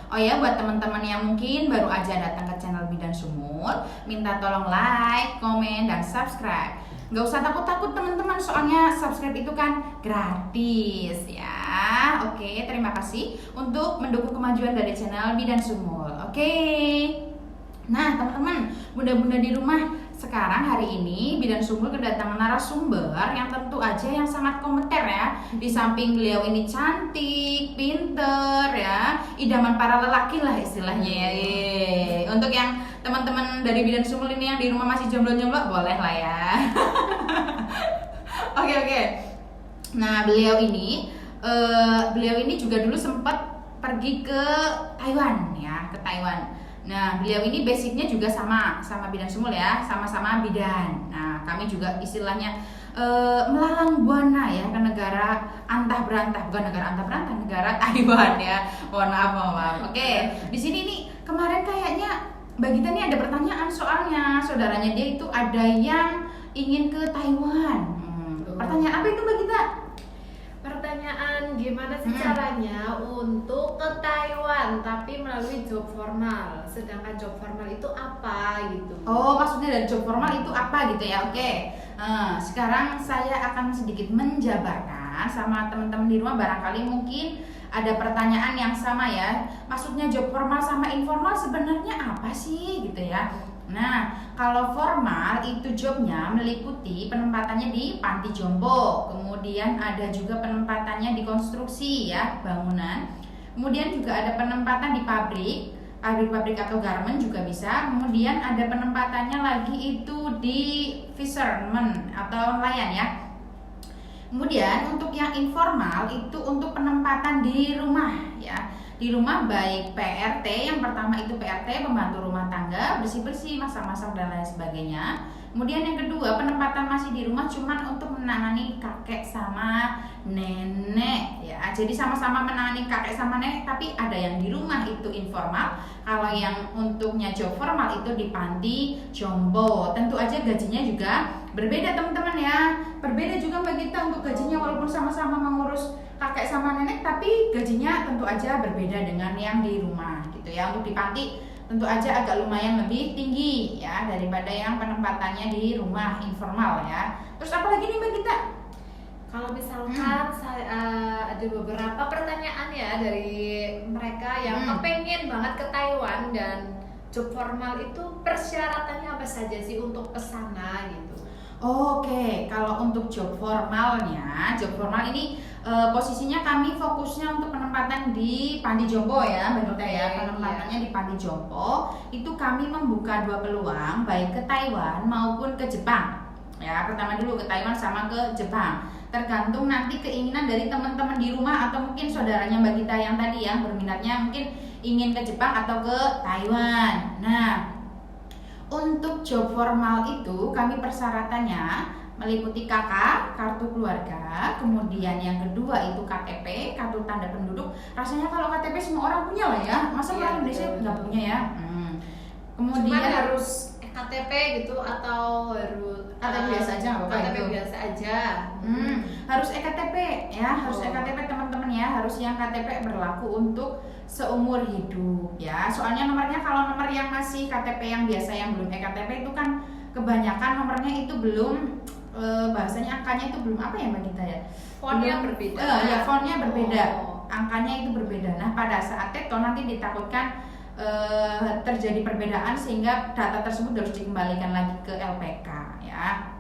Oh ya, buat teman-teman yang mungkin baru aja datang ke channel Bidan Sumul, minta tolong like, komen, dan subscribe. Nggak usah takut-takut teman-teman, soalnya subscribe itu kan gratis ya. Oke, terima kasih untuk mendukung kemajuan dari channel Bidan Sumul. Oke. Nah teman-teman, bunda-bunda di rumah, sekarang hari ini Bidan Sumul kedatangan narasumber yang tentu aja yang sangat kompeten ya. Di samping beliau ini cantik, pinter ya, idaman para lelaki lah istilahnya ya. Untuk yang teman-teman dari Bidan Sumul ini yang di rumah masih jomblo-jomblo, boleh lah ya. Oke. Nah beliau ini juga dulu sempat pergi ke Taiwan ya, ke Taiwan. Nah, beliau ini basicnya juga sama Bidan Sumul ya, sama-sama bidan. Nah, kami juga istilahnya melalang buana ya ke negara antah berantah, bukan negara antah berantah, negara Taiwan ya. Mohon maaf. Oke, di sini nih kemarin kayaknya Mbak Gita nih ada pertanyaan, soalnya saudaranya dia itu ada yang ingin ke Taiwan. Pertanyaan apa itu Mbak Gita? Pertanyaan gimana sih caranya untuk ke Taiwan tapi melalui job formal, sedangkan job formal itu apa gitu. Oh, maksudnya dari job formal itu apa gitu ya. Oke. Sekarang saya akan sedikit menjabarkan sama teman-teman di rumah, barangkali mungkin ada pertanyaan yang sama ya. Maksudnya job formal sama informal sebenarnya apa sih gitu ya. Nah, kalau formal itu jobnya meliputi penempatannya di panti jompo, kemudian ada juga penempatannya di konstruksi ya, bangunan. Kemudian juga ada penempatan di pabrik atau garment juga bisa. Kemudian ada penempatannya lagi itu di fisherman atau nelayan ya. Kemudian untuk yang informal itu untuk penempatan di rumah ya. Di rumah baik PRT, yang pertama itu PRT, pembantu rumah tangga, bersih-bersih, masak-masak dan lain sebagainya. Kemudian yang kedua, penempatan masih di rumah cuman untuk menangani kakek sama nenek ya. Jadi sama-sama menangani kakek sama nenek, tapi ada yang di rumah itu informal. Kalau yang untuknya job formal itu di panti jompo. Tentu aja gajinya juga berbeda teman-teman ya. Berbeda juga Mbak Gita untuk gajinya, walaupun sama-sama mengurus kakek sama nenek, tapi gajinya tentu aja berbeda dengan yang di rumah gitu ya. Untuk di panti tentu aja agak lumayan lebih tinggi ya daripada yang penempatannya di rumah informal ya. Terus apa lagi nih Mbak Gita? Kalau misalkan saya ada beberapa pertanyaan ya dari mereka yang kepengen banget ke Taiwan, dan job formal itu persyaratannya apa saja sih untuk kesana gitu? Oke, kalau untuk job formal ini posisinya kami fokusnya untuk penempatan di Panti Jompo ya, Mbak Gita ya. Penempatannya di Panti Jompo itu kami membuka dua peluang, baik ke Taiwan maupun ke Jepang. Ya, pertama dulu ke Taiwan sama ke Jepang. Tergantung nanti keinginan dari teman-teman di rumah atau mungkin saudaranya Mbak Gita yang tadi yang berminatnya mungkin ingin ke Jepang atau ke Taiwan. Nah, untuk job formal itu kami persyaratannya meliputi KK, kartu keluarga, kemudian yang kedua itu KTP, kartu tanda penduduk. Rasanya kalau KTP semua orang punya lah ya, masa orang Indonesia nggak punya ya? Kemudian cuman harus KTP gitu atau harus KTP biasa aja nggak apa-apa KTP itu. biasa aja. Harus EKTP ya, harus EKTP teman-teman ya, harus yang KTP berlaku untuk seumur hidup ya. Soalnya nomornya, kalau nomor yang masih KTP yang biasa yang belum EKTP itu kan kebanyakan nomornya itu belum bahasanya angkanya itu belum apa ya Mbak Gita ya? Fontnya berbeda. Ya fontnya berbeda, angkanya itu berbeda. Nah pada saat itu nanti ditakutkan terjadi perbedaan sehingga data tersebut harus dikembalikan lagi ke LPK ya.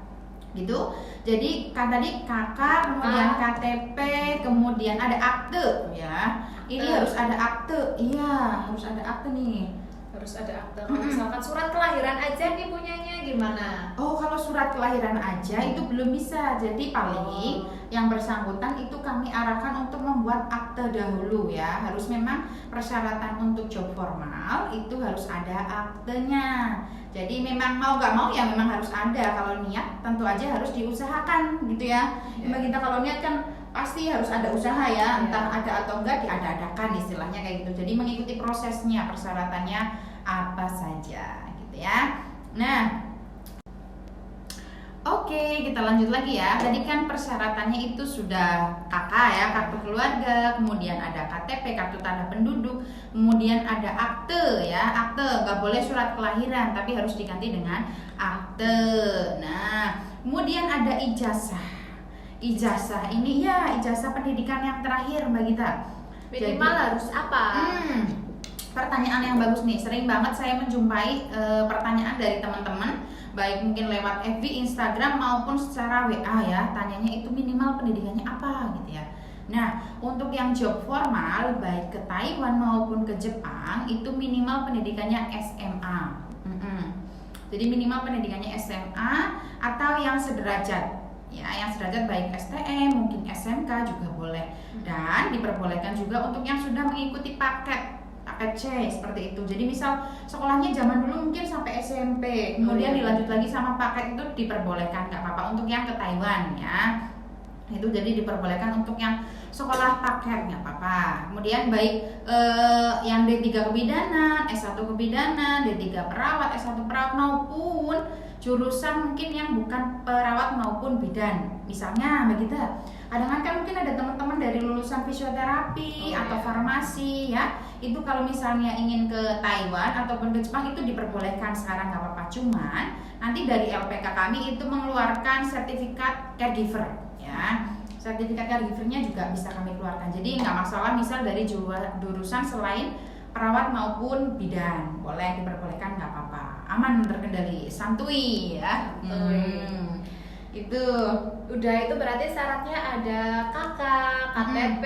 Gitu. Jadi kan tadi KK, kemudian KTP, kemudian ada akte ya. Ini harus ada akte. Iya, harus ada akte nih. Harus ada akte. Kalau misalkan surat kelahiran aja nih punyanya gimana? Oh, kalau surat kelahiran aja itu belum bisa. Jadi paling yang bersangkutan itu kami arahkan untuk membuat akte dahulu ya. Harus memang persyaratan untuk job formal itu harus ada aktenya. Jadi memang mau gak mau ya memang harus ada. Kalau niat tentu aja harus diusahakan gitu ya. Mbak Gita kalau niat kan pasti harus ada usaha ya, entah ada atau enggak diada-adakan istilahnya kayak gitu. Jadi mengikuti prosesnya, persyaratannya apa saja gitu ya. Nah, oke. Oke, kita lanjut lagi ya. Tadi kan persyaratannya itu sudah KK ya, kartu keluarga, kemudian ada KTP, kartu tanda penduduk, kemudian ada akte ya, akte nggak boleh surat kelahiran, tapi harus diganti dengan akte. Nah, kemudian ada ijazah. Ijazah ini ya ijazah pendidikan yang terakhir Mbak Gita. Minimal harus apa? Pertanyaan yang bagus nih. Sering banget saya menjumpai pertanyaan dari teman-teman, baik mungkin lewat FB, Instagram maupun secara WA ya. Tanyanya itu minimal pendidikannya apa gitu ya. Nah, untuk yang job formal baik ke Taiwan maupun ke Jepang itu minimal pendidikannya SMA. Jadi minimal pendidikannya SMA atau yang sederajat. Ya, yang sederajat baik STM, mungkin SMK juga boleh. Dan diperbolehkan juga untuk yang sudah mengikuti paket C seperti itu. Jadi misal sekolahnya zaman dulu mungkin sampai SMP, kemudian dilanjut lagi sama paket itu diperbolehkan, nggak apa-apa untuk yang ke Taiwan ya. Itu jadi diperbolehkan untuk yang sekolah paket nggak apa-apa. Kemudian baik yang D3 kebidanan, S1 kebidanan, D3 perawat, S1 perawat maupun jurusan mungkin yang bukan perawat maupun bidan. Misalnya Mbak Gita, kadang kan mungkin ada teman-teman dari lulusan fisioterapi atau farmasi ya. Itu kalau misalnya ingin ke Taiwan ataupun ke Jepang itu diperbolehkan sekarang nggak apa-apa. Cuman nanti dari LPK kami itu mengeluarkan sertifikat caregiver ya. Sertifikat caregivernya juga bisa kami keluarkan. Jadi nggak masalah misal dari jurusan selain perawat maupun bidan, boleh diperbolehkan nggak apa-apa. Aman, terkendali, santuy ya. Itu udah, itu berarti syaratnya ada KK, KTP,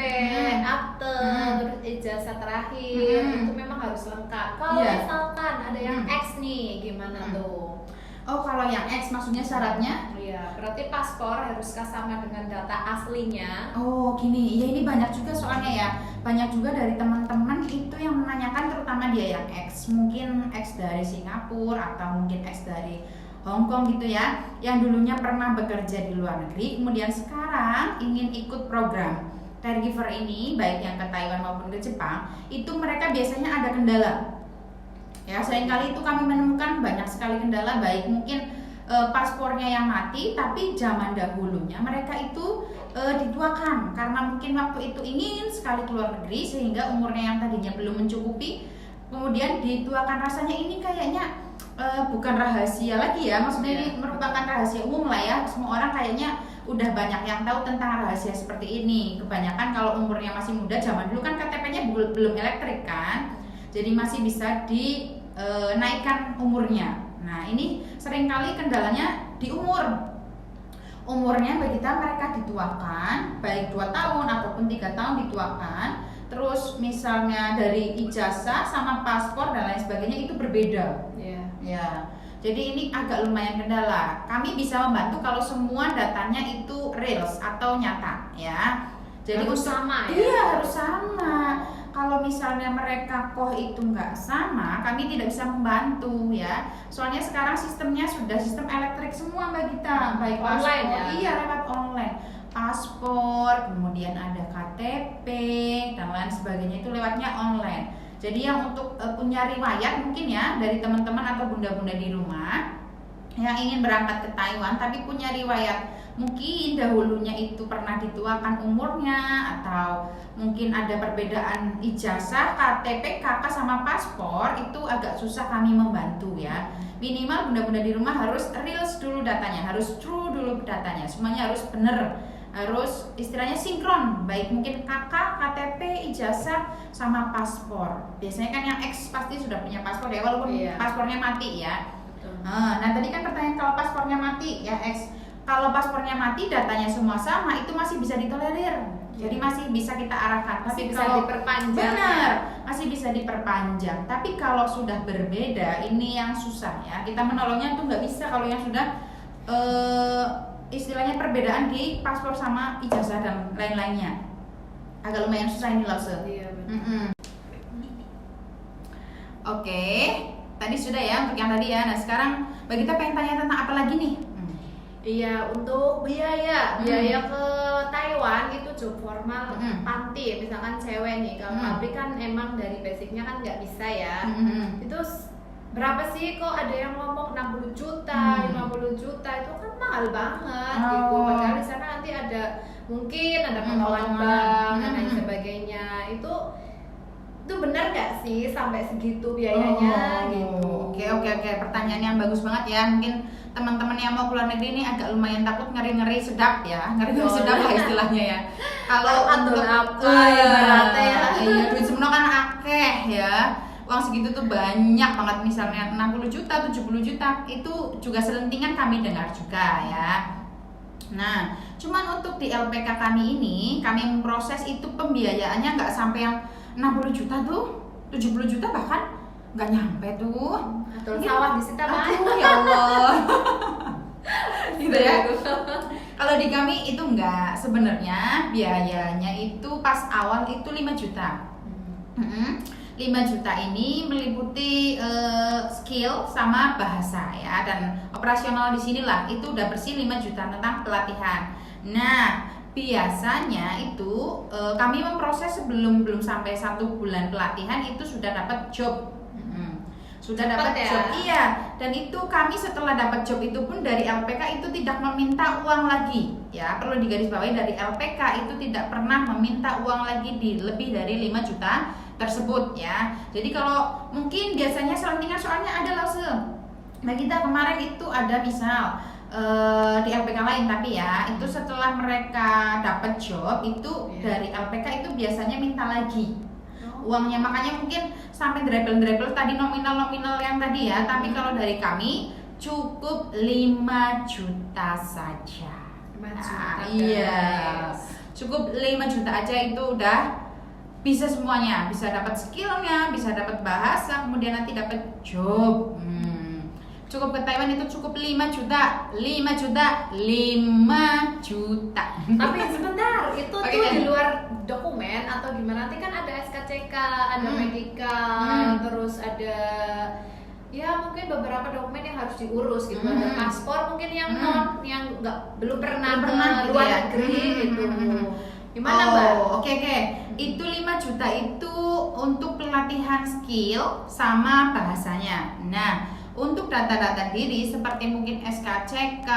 akte, terus ijazah terakhir, itu memang harus lengkap. Kalau misalkan ada yang X nih, gimana tuh? Oh, kalau yang X maksudnya syaratnya? Iya, berarti paspor haruskah sama dengan data aslinya? Oh, gini, ya ini banyak juga soalnya ya. Banyak juga dari teman-teman itu yang menanyakan, terutama dia yang X, mungkin X dari Singapura atau mungkin X dari Hong Kong gitu ya, yang dulunya pernah bekerja di luar negeri, kemudian sekarang ingin ikut program caregiver ini, baik yang ke Taiwan maupun ke Jepang, itu mereka biasanya ada kendala. Ya, seringkali itu kami menemukan banyak sekali kendala, baik mungkin paspornya yang mati, tapi zaman dahulunya mereka itu dituakan karena mungkin waktu itu ingin sekali keluar negeri sehingga umurnya yang tadinya belum mencukupi, kemudian dituakan. Rasanya ini kayaknya bukan rahasia lagi ya, maksudnya ini merupakan rahasia umum lah ya, semua orang kayaknya udah banyak yang tahu tentang rahasia seperti ini. Kebanyakan kalau umurnya masih muda, zaman dulu kan KTP-nya belum elektrik kan, jadi masih bisa dinaikkan umurnya. Nah, ini seringkali kendalanya di umurnya bagi kita, mereka dituakan baik 2 tahun ataupun 3 tahun dituakan. Terus misalnya dari ijazah sama paspor dan lain sebagainya itu berbeda. Ya, jadi ini agak lumayan kendala. Kami bisa membantu kalau semua datanya itu reals atau nyata ya. Jadi harus sama ya? Iya, harus sama. Kalau misalnya mereka itu nggak sama, kami tidak bisa membantu ya. Soalnya sekarang sistemnya sudah sistem elektrik semua Mbak Gita, baik online paspor, ya? Iya, lewat online. Paspor, kemudian ada KTP dan lain sebagainya itu lewatnya online. Jadi yang untuk punya riwayat mungkin ya dari teman-teman atau bunda-bunda di rumah yang ingin berangkat ke Taiwan tapi punya riwayat, mungkin dahulunya itu pernah dituakan umurnya atau mungkin ada perbedaan ijazah, KTP, KK sama paspor, itu agak susah kami membantu ya. Minimal bunda-bunda di rumah harus reals dulu datanya, harus true dulu datanya, semuanya harus benar, harus istilahnya sinkron, baik mungkin KK, KTP, ijazah sama paspor. Biasanya kan yang X pasti sudah punya paspor ya, walaupun paspornya mati ya. Nah, tadi kan pertanyaan kalau paspornya mati ya X. Kalau paspornya mati, datanya semua sama, itu masih bisa ditolerir. Jadi masih bisa kita arahkan. Tapi bisa kalau diperpanjang. Benar, masih bisa diperpanjang. Tapi kalau sudah berbeda, ini yang susah ya. Kita menolongnya tuh nggak bisa kalau yang sudah istilahnya perbedaan di paspor sama ijazah dan lain-lainnya. Agak lumayan susah ini Lause. Iya, betul. Oke, tadi sudah ya untuk yang tadi ya. Nah sekarang Mbak Gita pengen tanya tentang apa lagi nih? Iya, untuk biaya ke Taiwan itu job formal panti, misalkan cewek nih, kalau pabrik kan emang dari basicnya kan nggak bisa ya. Itu berapa sih? Kok ada yang ngomong 60 juta, 50 juta, itu kan mahal banget gitu. Padahal di sana nanti ada mungkin ada potongan bank dan lain sebagainya. Itu benar nggak sih sampai segitu biayanya gitu? Oke. Pertanyaan yang bagus banget ya. Mungkin teman-teman yang mau keluar negeri ini agak lumayan takut, ngeri-ngeri sedap ya, ngeri-ngeri sedap lah istilahnya ya. Kalau untuk apa ibaratnya ya, iya, duit semono kan akeh ya. Uang segitu tuh banyak banget, misalnya 60 juta, 70 juta, itu juga selentingan kami dengar juga ya. Nah, cuman untuk di LPK kami ini, kami memproses itu pembiayaannya nggak sampai yang 60 juta tuh, 70 juta bahkan nggak nyampe tuh. Atau sawah disita Aduh, ya Allah. Gitu ya. Kalau di kami itu enggak, sebenarnya biayanya itu pas awal itu 5 juta. 5 juta ini meliputi skill sama bahasa ya, dan operasional di sinilah itu udah bersih 5 juta tentang pelatihan. Nah, biasanya itu kami memproses sebelum belum sampai 1 bulan pelatihan itu sudah dapat job. Sudah dapat job, iya. Dan itu kami setelah dapat job itu pun dari LPK itu tidak meminta uang lagi ya, perlu digarisbawahi, dari LPK itu tidak pernah meminta uang lagi di lebih dari 5 juta tersebut ya. Jadi kalau mungkin biasanya selentingan, soalnya ada langsung. Nah, kita kemarin itu ada misal di LPK lain, tapi ya itu setelah mereka dapat job itu dari LPK itu biasanya minta lagi uangnya, makanya mungkin sampai dribble tadi nominal yang tadi ya. Tapi kalau dari kami cukup 5 juta saja. 5 juta, iya, cukup 5 juta aja itu udah bisa semuanya, bisa dapat skillnya, bisa dapat bahasa, kemudian nanti dapat job. Cukup ke Taiwan itu cukup 5 juta. Tapi sebentar, itu tuh di luar dokumen atau gimana? Nanti kan ada SKCK, ada medical, terus ada ya mungkin beberapa dokumen yang harus diurus gitu. Ada paspor mungkin yang yang belum pernah ke luar negeri gitu. Gimana Mbak? Oke. Itu 5 juta itu untuk pelatihan skill sama bahasanya. Nah, untuk data-data diri seperti mungkin SKCK,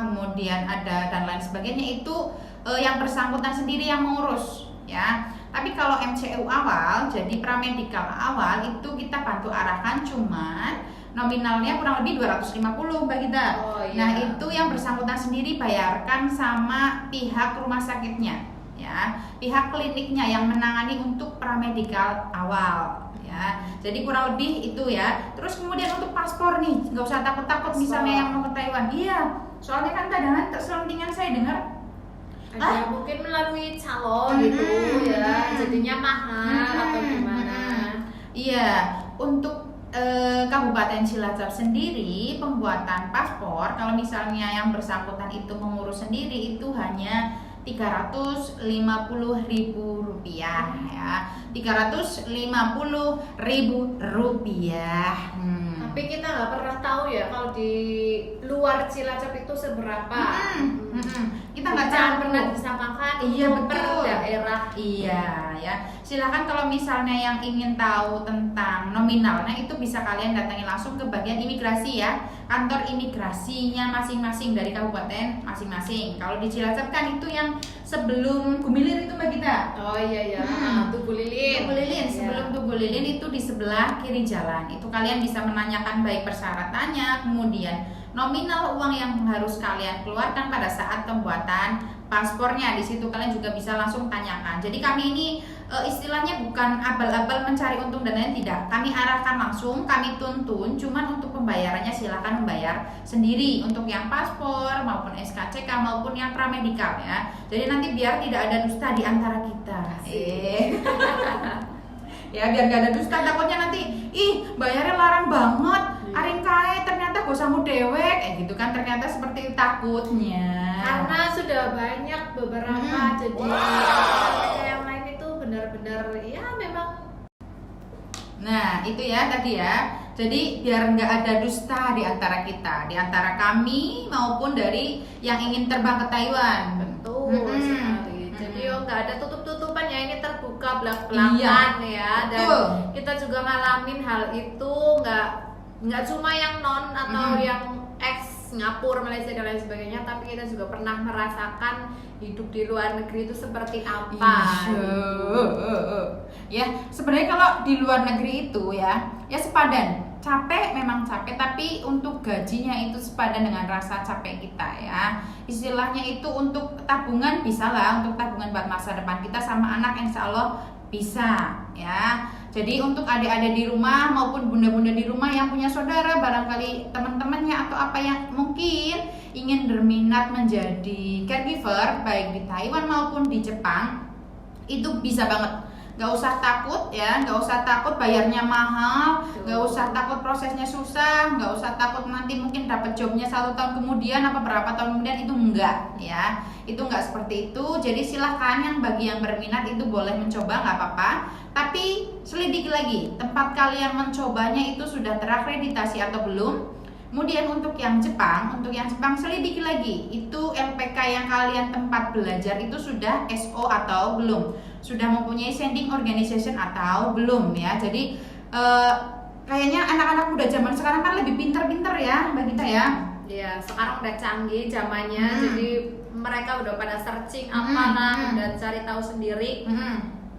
kemudian ada dan lain sebagainya, itu yang bersangkutan sendiri yang mengurus ya. Tapi kalau MCU awal, jadi pramedikal awal itu kita bantu arahkan, cuman nominalnya kurang lebih 250 Mbak Gita. Nah, itu yang bersangkutan sendiri bayarkan sama pihak rumah sakitnya ya, pihak kliniknya yang menangani untuk pramedikal awal. Ya, jadi kurang lebih itu ya. Terus kemudian untuk paspor nih, nggak usah takut-takut misalnya yang mau ke Taiwan. Iya, soalnya kan kadang-kadang selentingan saya dengar ada mungkin melalui calon gitu ya, jadinya mahal atau gimana. Iya, untuk Kabupaten Cilacap sendiri pembuatan paspor, kalau misalnya yang bersangkutan itu mengurus sendiri itu hanya Rp350.000 ya, Rp350.000. Tapi kita nggak pernah tahu ya kalau di luar Cilacap itu seberapa. Kita nggak pernah disamakan per daerah. Iya ya. Silakan kalau misalnya yang ingin tahu tentang nominalnya itu bisa kalian datangi langsung ke bagian imigrasi ya, kantor imigrasinya masing-masing dari kabupaten masing-masing. Kalau di Cilacap kan itu yang sebelum Gumilir itu Mbak Gita. Oh iya. Tugu Lilin. Sebelum Tugu Lilin itu di sebelah kiri jalan. Itu kalian bisa menanyakan baik persyaratannya, kemudian nominal uang yang harus kalian keluarkan pada saat pembuatan paspornya. Di situ kalian juga bisa langsung tanyakan. Jadi kami ini istilahnya bukan abal-abal mencari untung dan lain, tidak. Kami arahkan langsung, kami tuntun. Cuman untuk pembayarannya silakan membayar sendiri untuk yang paspor maupun SKCK maupun yang pramedikal ya. Jadi nanti biar tidak ada dusta di antara kita. Ya biar gak ada dusta, takutnya nanti bayarnya larang banget. Aring kae ternyata gue samu dewek gitu kan, ternyata seperti takutnya. Karena sudah banyak beberapa jadi yang lain itu benar-benar ya memang. Nah itu ya tadi ya. Jadi biar nggak ada dusta di antara kita, di antara kami maupun dari yang ingin terbang ke Taiwan. Betul sekali. Jadi nggak ada tutup-tutupan ya, ini terbuka belak-belakan ya. Dan kita juga ngalamin hal itu, nggak cuma yang non atau yang ex Singapura, Malaysia dan lain sebagainya, tapi kita juga pernah merasakan hidup di luar negeri itu seperti apa. Ya, sebenarnya kalau di luar negeri itu ya sepadan. Capek memang capek, tapi untuk gajinya itu sepadan dengan rasa capek kita ya. Istilahnya itu untuk tabungan bisa lah, untuk tabungan buat masa depan kita sama anak, insya Allah bisa ya. Jadi untuk adik-adik di rumah maupun bunda-bunda di rumah yang punya saudara, barangkali teman-temannya atau apa yang mungkin ingin berminat menjadi caregiver baik di Taiwan maupun di Jepang, itu bisa banget. Gak usah takut ya, gak usah takut bayarnya mahal, gak usah takut prosesnya susah, gak usah takut nanti mungkin dapat jobnya 1 tahun kemudian apa berapa tahun kemudian, itu enggak ya, itu enggak seperti itu. Jadi silahkan yang bagi yang berminat itu boleh mencoba, nggak apa-apa, tapi selidiki lagi tempat kalian mencobanya itu sudah terakreditasi atau belum. Kemudian untuk yang Jepang selidiki lagi itu LPK yang kalian tempat belajar itu sudah SO atau belum, sudah mempunyai sending organization atau belum ya. Jadi kayaknya anak-anak muda zaman sekarang kan lebih pinter-pinter ya Mbak Gita ya. Ya, sekarang udah canggih zamannya, jadi mereka udah pada searching apalah, udah cari tahu sendiri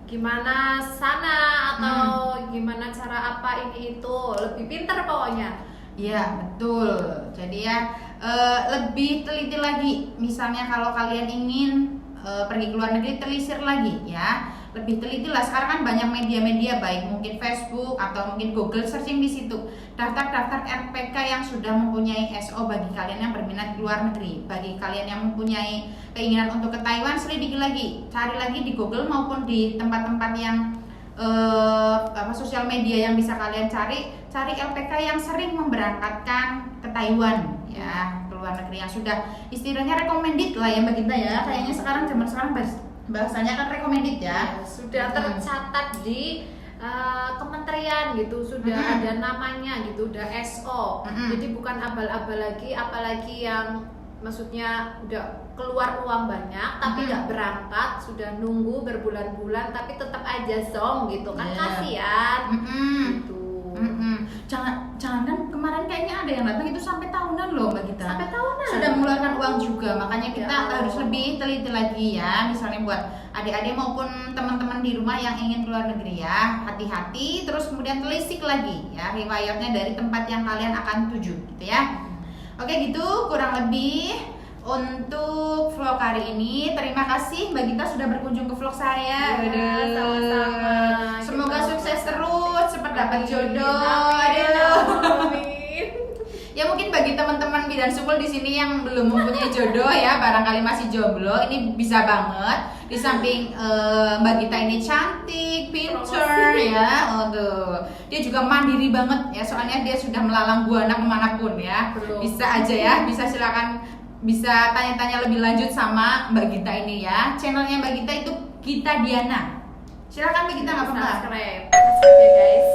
gimana sana atau gimana cara apa ini itu, lebih pinter pokoknya. Ya betul. Jadi ya lebih teliti lagi. Misalnya kalau kalian ingin pergi ke luar negeri, telisir lagi ya. Lebih teliti lah. Sekarang kan banyak media-media baik mungkin Facebook atau mungkin Google, searching di situ daftar-daftar RPK yang sudah mempunyai SO bagi kalian yang berminat di luar negeri. Bagi kalian yang mempunyai keinginan untuk ke Taiwan, selidiki lagi, cari lagi di Google maupun di tempat-tempat yang sosial media yang bisa kalian cari LPK yang sering memberangkatkan ke Taiwan ya, ke luar negeri, yang sudah istilahnya recommended lah ya Mbak Gita ya. Kayaknya zaman sekarang bahasanya kan recommended ya, sudah tercatat di kementerian gitu, sudah ada namanya gitu, udah SO. Jadi bukan abal-abal lagi, apalagi yang maksudnya udah keluar uang banyak tapi nggak berangkat, sudah nunggu berbulan-bulan tapi tetap aja zong gitu kan, kasihan gitu. Jangan kan kemarin kayaknya ada yang datang itu sampai tahunan loh Mbak Gita. Sampai tahunan. Sudah mengeluarkan uang juga, makanya kita harus lebih teliti lagi ya. Misalnya buat adik-adik maupun teman-teman di rumah yang ingin keluar negeri ya, hati-hati, terus kemudian telisik lagi ya riwayatnya dari tempat yang kalian akan tuju gitu ya. Oke gitu kurang lebih untuk vlog hari ini. Terima kasih Mbak Gita sudah berkunjung ke vlog saya. Sama-sama. Semoga sukses terus, cepat dapat jodoh. Ya mungkin bagi teman-teman bidan sumul di sini yang belum mempunyai jodoh ya, barangkali masih jomblo, ini bisa banget. Di samping Mbak Gita ini cantik, pinter ya, dia juga mandiri banget ya, soalnya dia sudah melalang buana kemanapun ya. Bisa aja ya, bisa tanya-tanya lebih lanjut sama Mbak Gita ini ya. Channelnya Mbak Gita itu Gita Diana. Silakan Mbak Gita, nggak apa-apa. Subscribe ya guys.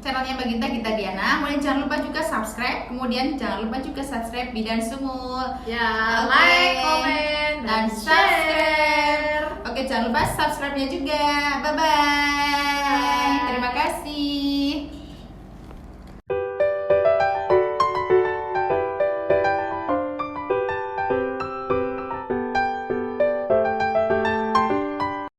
Channelnya Mbak Gita Diana. Kemudian jangan lupa juga subscribe. Kemudian jangan lupa juga subscribe Bidan Sumul. Ya, like, komen, dan share. Oke, jangan lupa subscribe-nya juga. Bye bye.